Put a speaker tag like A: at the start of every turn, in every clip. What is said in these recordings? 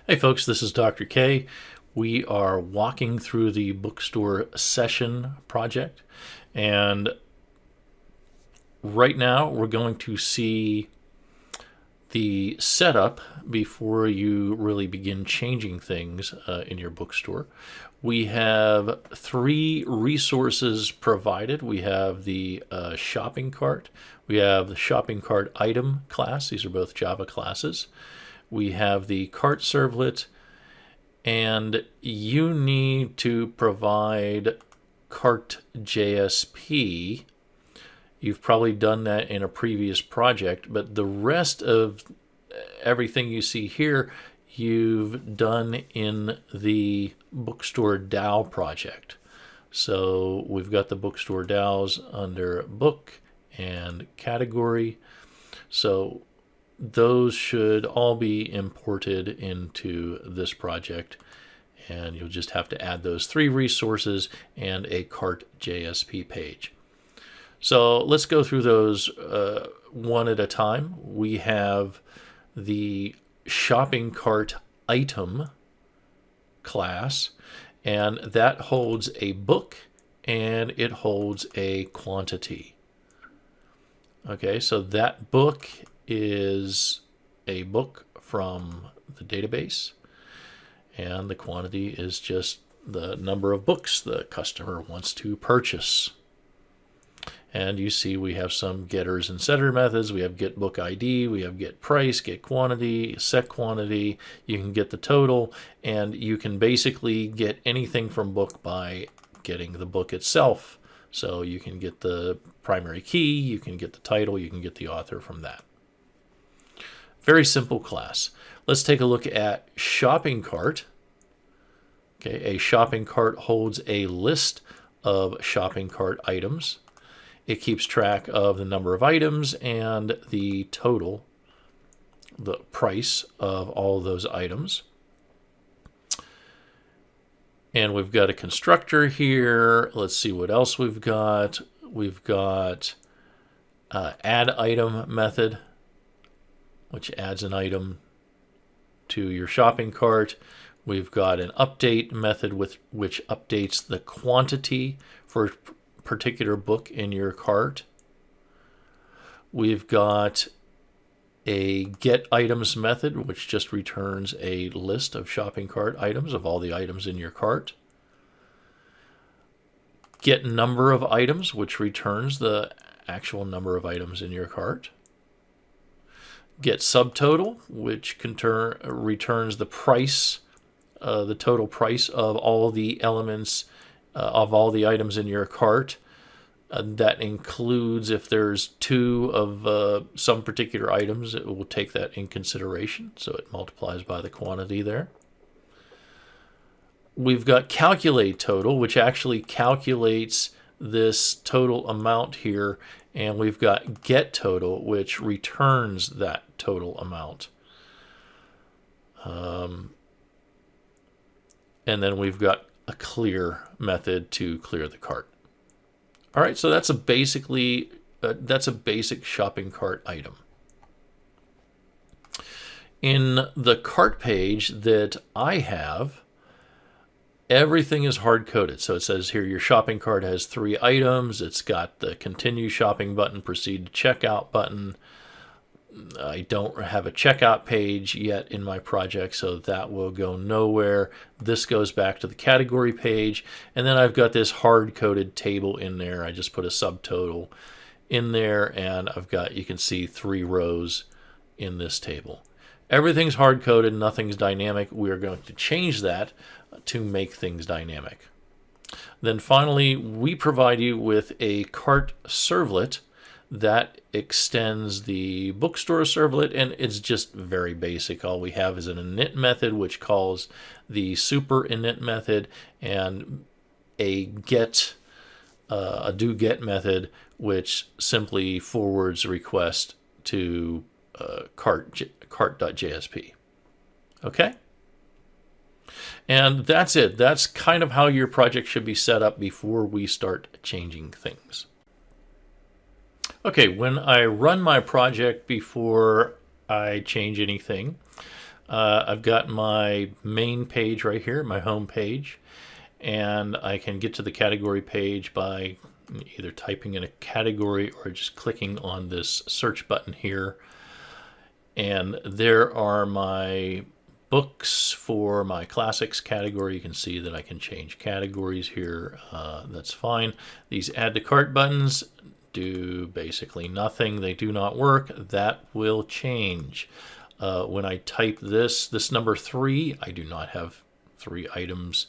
A: Hey folks, this is Dr. K. We are walking through the bookstore session project, and right now we're going to see the setup before you really begin changing things in your bookstore. We have three resources provided. We have the shopping cart. We have the shopping cart item class. These are both Java classes. We have the cart servlet, and you need to provide cart JSP. You've probably done that in a previous project, but the rest of everything you see here, you've done in the Bookstore DAO project. So we've got the Bookstore DAOs under book and category. So those should all be imported into this project, and you'll just have to add those three resources and a cart JSP page. So let's go through those one at a time. We have the shopping cart item class, and that holds a book and it holds a quantity. Okay, so that book is a book from the database, and the quantity is just the number of books the customer wants to purchase. And you see we have some getters and setter methods. We have get book ID, we have get price, get quantity, set quantity. You can get the total, and you can basically get anything from book by getting the book itself. So you can get the primary key, you can get the title, you can get the author from that. Very simple class. Let's take a look at shopping cart. Okay, a shopping cart holds a list of shopping cart items. It keeps track of the number of items and the total, the price of all of those items. And we've got a constructor here. Let's see what else we've got. We've got add item method, which adds an item to your shopping cart. We've got an update method which updates the quantity for a particular book in your cart. We've got a get items method, which just returns a list of shopping cart items of all the items in your cart. Get number of items, which returns the actual number of items in your cart. Get subtotal, which returns the price, the total price of all the elements of all the items in your cart. That includes if there's two of some particular items, it will take that in consideration. So it multiplies by the quantity there. We've got calculate total, which actually calculates this total amount here. And we've got get total, which returns that total amount. And then we've got a clear method to clear the cart. All right, so that's a basic shopping cart item. In the cart page that I have, everything is hard-coded. So it says here your shopping cart has 3 items. It's got the continue shopping button, proceed to checkout button. I don't have a checkout page yet in my project, so that will go nowhere. This goes back to the category page, and then I've got this hard-coded table in there. I just put a subtotal in there, and I've got, you can see 3 rows in this table. Everything's hard-coded, nothing's dynamic. We're going to change that to make things dynamic. Then finally, we provide you with a cart servlet that extends the bookstore servlet, and it's just very basic. All we have is an init method which calls the super init method, and a do get method which simply forwards a request to cart.jsp. Okay? And that's it. That's kind of how your project should be set up before we start changing things. Okay, when I run my project before I change anything, I've got my main page right here, my home page, and I can get to the category page by either typing in a category or just clicking on this search button here. And there are my books for my classics category. You can see that I can change categories here. That's fine. These add to cart buttons do basically nothing. They do not work. That will change. When I type this number 3, I do not have 3 items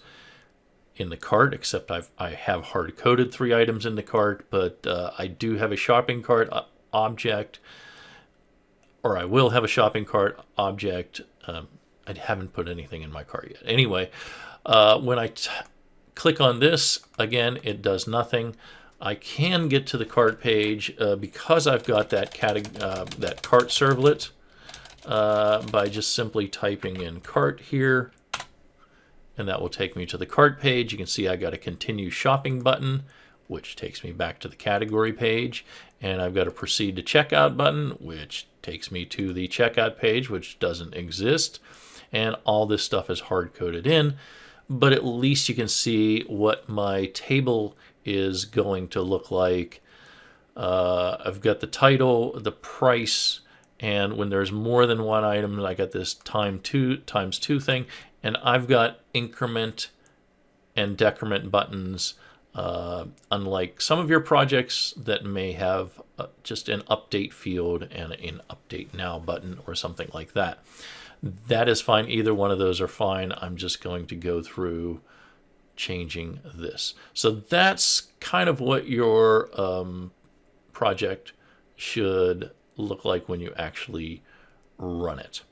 A: in the cart, except I have hard-coded 3 items in the cart, but I do have a shopping cart object, or I will have a shopping cart object. I haven't put anything in my cart yet. Anyway, when I click on this, again, it does nothing. I can get to the cart page because I've got that cart servlet by just simply typing in cart here, and that will take me to the cart page. You can see I got a continue shopping button, which takes me back to the category page, and I've got a proceed to checkout button, which takes me to the checkout page, which doesn't exist. And all this stuff is hard-coded in, but at least you can see what my table is going to look like. I've got the title, the price, and when there's more than one item, I got this times two thing, and I've got increment and decrement buttons, unlike some of your projects that may have just an update field and an update now button or something like that. That is fine. Either one of those are fine. I'm just going to go through changing this. So that's kind of what your project should look like when you actually run it.